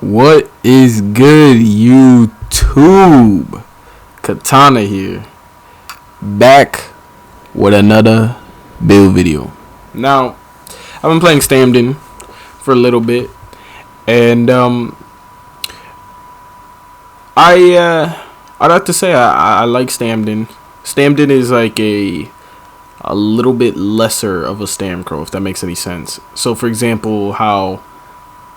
What is good, YouTube? Katana here, back with another build video. Now, I've been playing STAMDEN for a little bit, and I'd have to say I like STAMDEN. STAMDEN is like a little bit lesser of a Stamcrow, if that makes any sense. So, for example, how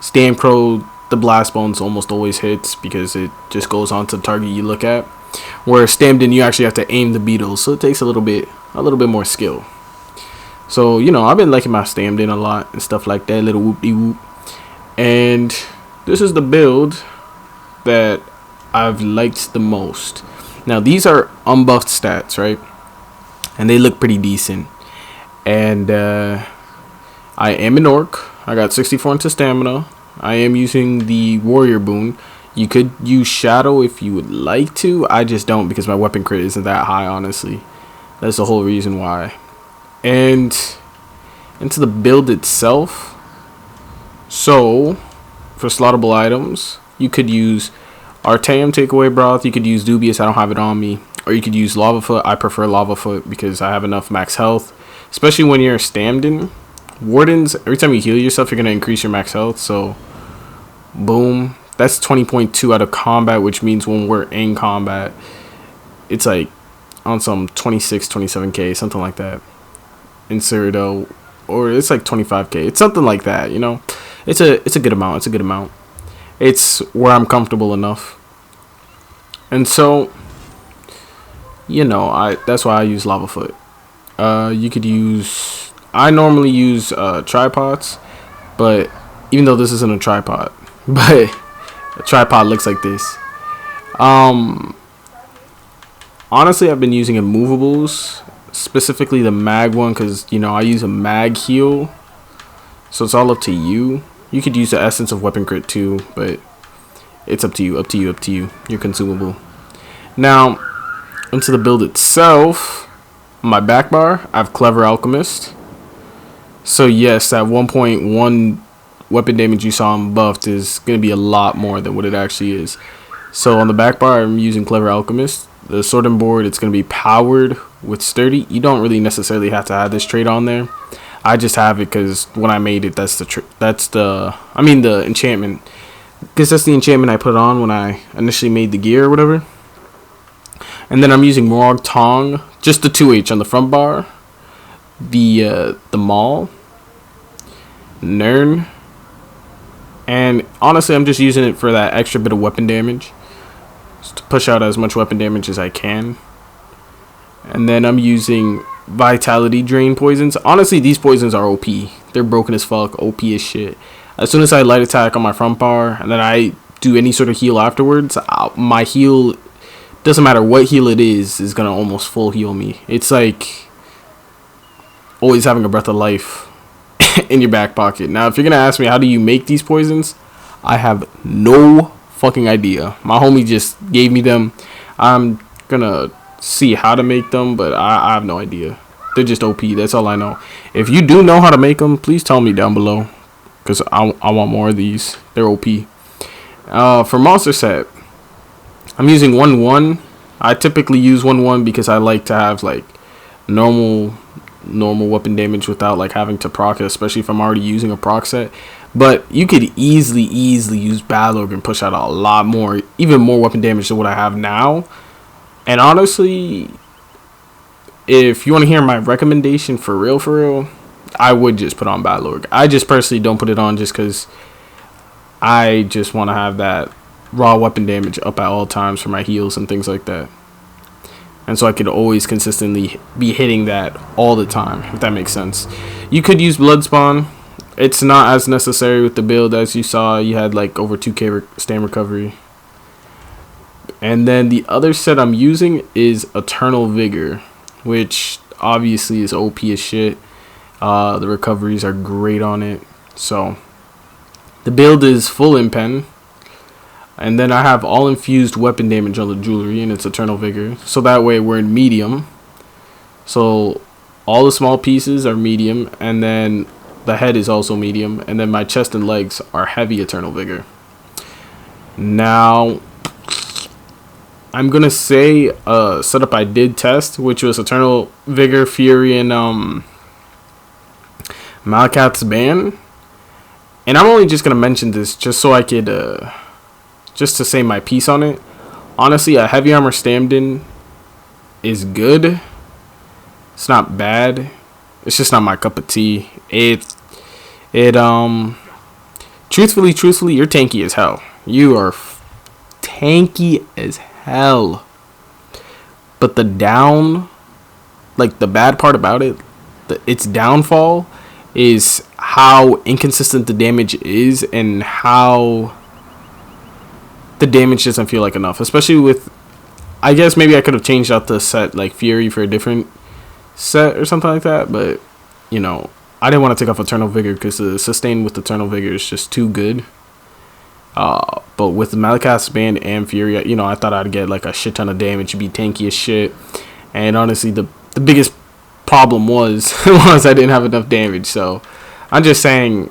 Stamcrow, the blast bones almost always hits because it just goes on to the target you look at. Whereas STAMDEN, you actually have to aim the beetles, so it takes a little bit more skill. So, I've been liking my STAMDEN a lot and stuff like that, little whoop-de-whoop. And this is the build that I've liked the most. Now, these are unbuffed stats, right? And they look pretty decent. And I am an orc. I got 64 into stamina. I am using the warrior boon. You could use shadow if you would like to. I just don't because my weapon crit isn't that high, honestly. That's the whole reason why. And into the build itself. So, for slaughtable items, you could use Artaeum Takeaway Broth. You could use Dubious. I don't have it on me. Or you could use Lava Foot. I prefer Lava Foot because I have enough max health. Especially when you're STAMDEN. Wardens, every time you heal yourself, you're going to increase your max health. So, boom. That's 20.2 out of combat, which means when we're in combat, it's like on some 26, 27k, something like that. In Cyrodiil, or it's like 25k. It's something like that, It's a good amount. It's a good amount. It's where I'm comfortable enough. And so, that's why I use Lava Foot. You could use, I normally use tripods, but even though this isn't a tripod, but a tripod looks like this. Honestly, I've been using immovables, specifically the mag one, because I use a mag heal, so it's all up to you. You could use the essence of weapon crit too, but it's up to you, You're consumable. Now, into the build itself. On my back bar, I have Clever Alchemist. So yes, that 1.1 weapon damage you saw on buffed is going to be a lot more than what it actually is. So on the back bar, I'm using Clever Alchemist. The sorting board, it's going to be powered with Sturdy. You don't really necessarily have to have this trait on there. I just have it because when I made it, that's the enchantment. Because that's the enchantment I put on when I initially made the gear or whatever. And then I'm using Morag Tong, just the 2H on the front bar, the Maul, Nern, and honestly I'm just using it for that extra bit of weapon damage, just to push out as much weapon damage as I can. And then I'm using Vitality Drain poisons. Honestly, these poisons are OP. They're broken as fuck, OP as shit. As soon as I light attack on my front bar, and then I do any sort of heal afterwards, my heal, doesn't matter what heal it is gonna almost full heal me. It's like always having a breath of life in your back pocket. Now, if you're gonna ask me how do you make these poisons, I have no fucking idea. My homie just gave me them. I'm gonna see how to make them, but I have no idea. They're just OP. That's all I know. If you do know how to make them, please tell me down below, because I want more of these. They're OP. For monster set, I'm using 1-1. I typically use 1-1 because I like to have like normal weapon damage without like having to proc it, especially if I'm already using a proc set. But you could easily use Balrog and push out a lot more, even more weapon damage than what I have now. And honestly, if you want to hear my recommendation for real, I would just put on Balrog. I just personally don't put it on just because I just want to have that raw weapon damage up at all times for my heals and things like that, and so I could always consistently be hitting that all the time, if that makes sense. You could use Bloodspawn. It's not as necessary with the build. As you saw, you had like over 2k stam recovery. And then the other set I'm using is Eternal Vigor, which obviously is OP as shit. The recoveries are great on it. So the build is full impen. And then I have all infused weapon damage on the jewelry, and it's Eternal Vigor. So that way we're in medium. So all the small pieces are medium, and then the head is also medium. And then my chest and legs are heavy Eternal Vigor. Now, I'm gonna say a setup I did test, which was Eternal Vigor, Fury, and Malakath's Ban. And I'm only just gonna mention this just so I could just to say my piece on it. Honestly, a heavy armor Stamden is good. It's not bad. It's just not my cup of tea. Truthfully, you're tanky as hell. You are tanky as hell. But the bad part about it, its downfall is how inconsistent the damage is and how the damage doesn't feel like enough. Especially with, I guess maybe I could have changed out the set like Fury for a different set or something like that. But, you know, I didn't want to take off Eternal Vigor because the sustain with Eternal Vigor is just too good. But with Malakath's Band and Fury, you know, I thought I'd get like a shit ton of damage, be tanky as shit. And honestly, the biggest problem was I didn't have enough damage. So I'm just saying,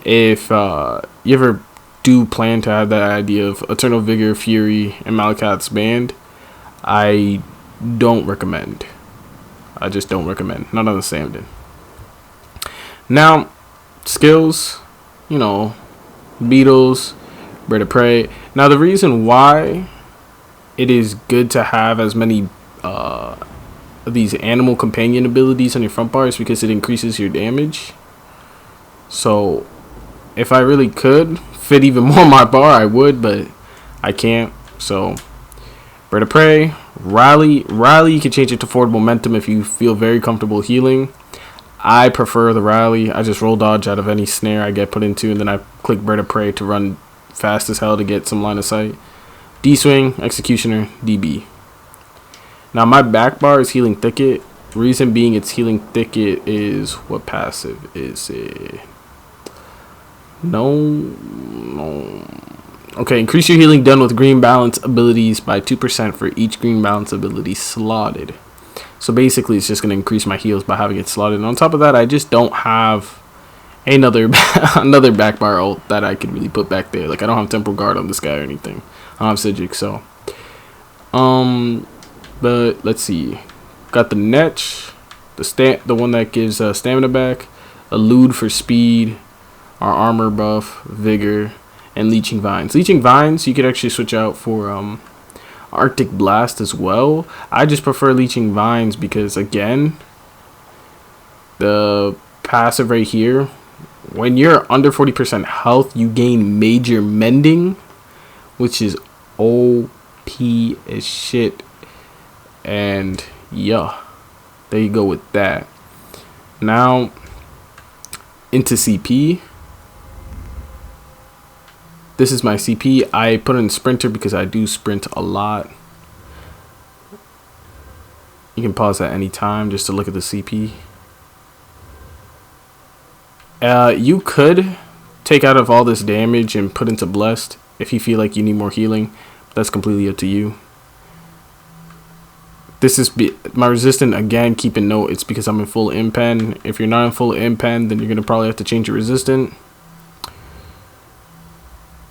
if you ever do plan to have that idea of Eternal Vigor, Fury, and Malakath's Band, I don't recommend. I just don't recommend. Not on the Stamden. Now, skills, you know, Beetles, Bird of Prey. Now, the reason why it is good to have as many these animal companion abilities on your front bar is because it increases your damage. So, if I really could fit even more on my bar, I would, but I can't. So, Bird of Prey, Rally, you can change it to Forward Momentum if you feel very comfortable healing. I prefer the Rally. I just roll dodge out of any snare I get put into, and then I click Bird of Prey to run fast as hell to get some line of sight. D-Swing, Executioner, DB. Now my back bar is Healing Thicket. Reason being its Healing Thicket is, what passive is it? No. Okay, increase your healing done with green balance abilities by 2% for each green balance ability slotted. So basically, it's just going to increase my heals by having it slotted. And on top of that, I just don't have another back bar ult that I could really put back there. Like, I don't have Temporal Guard on this guy or anything. I don't have Sidgwick, so. But let's see. Got the Netch, the one that gives stamina back, Elude for speed, our armor buff, vigor, and Leeching Vines. Leeching Vines, you could actually switch out for Arctic Blast as well. I just prefer Leeching Vines because, again, the passive right here, when you're under 40% health, you gain Major Mending, which is OP as shit. And yeah, there you go with that. Now into CP. This is my CP. I put in Sprinter because I do sprint a lot. You can pause at any time just to look at the CP. You could take out of all this damage and put into Blessed if you feel like you need more healing. That's completely up to you. This is my resistant. Again, keep in note, it's because I'm in full impen. If you're not in full impen, then you're going to probably have to change your resistant.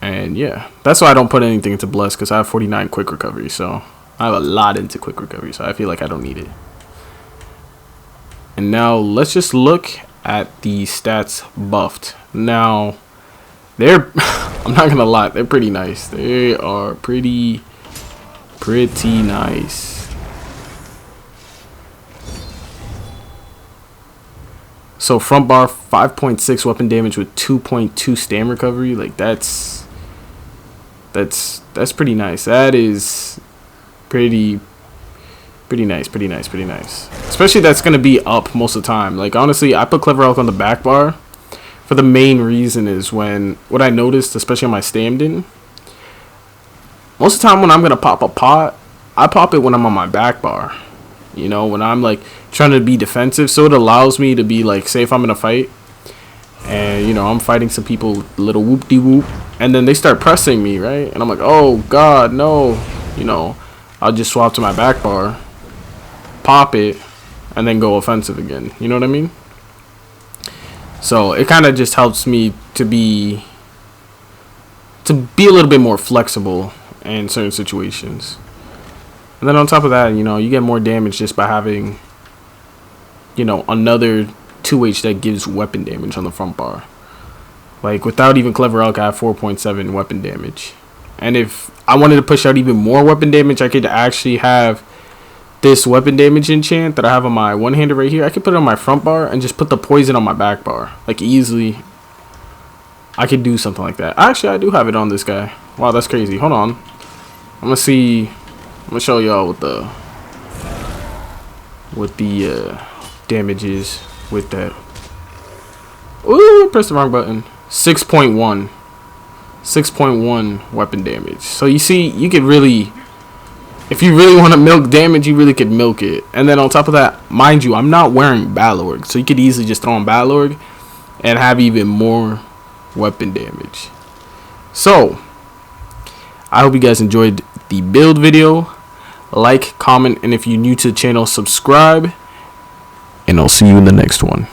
And yeah, that's why I don't put anything into Bless, because I have 49 quick recovery. So I have a lot into quick recovery, so I feel like I don't need it. And now let's just look at the stats buffed. Now, they're, I'm not going to lie, they're pretty nice. They are pretty nice. So front bar 5.6 weapon damage with 2.2 stam recovery. Like that's pretty nice. That is pretty nice. Especially that's gonna be up most of the time. Like honestly, I put Clever Elk on the back bar for the main reason is what I noticed, especially on my Stamden. Most of the time when I'm gonna pop a pot, I pop it when I'm on my back bar. You know, when I'm like trying to be defensive, so it allows me to be like, say if I'm in a fight and you know I'm fighting some people, little whoop de whoop, and then they start pressing me, right? And I'm like, oh god, no, you know, I'll just swap to my back bar, pop it, and then go offensive again. You know what I mean? So it kind of just helps me to to be a little bit more flexible in certain situations. And then on top of that, you know, you get more damage just by having, you know, another 2H that gives weapon damage on the front bar. Like, without even Clever Elk, I have 4.7 weapon damage. And if I wanted to push out even more weapon damage, I could actually have this weapon damage enchant that I have on my one-hander right here. I could put it on my front bar and just put the poison on my back bar. Like, easily, I could do something like that. Actually, I do have it on this guy. Wow, that's crazy. Hold on. I'm going to see. I'm going to show y'all what the damage is with that. Ooh, I pressed the wrong button. 6.1 weapon damage. So you see, you could really, if you really want to milk damage, you really could milk it. And then on top of that, mind you, I'm not wearing Balorg, so you could easily just throw on Balorg and have even more weapon damage. So I hope you guys enjoyed the build video. Like, comment, and if you're new to the channel, subscribe, and I'll see you in the next one.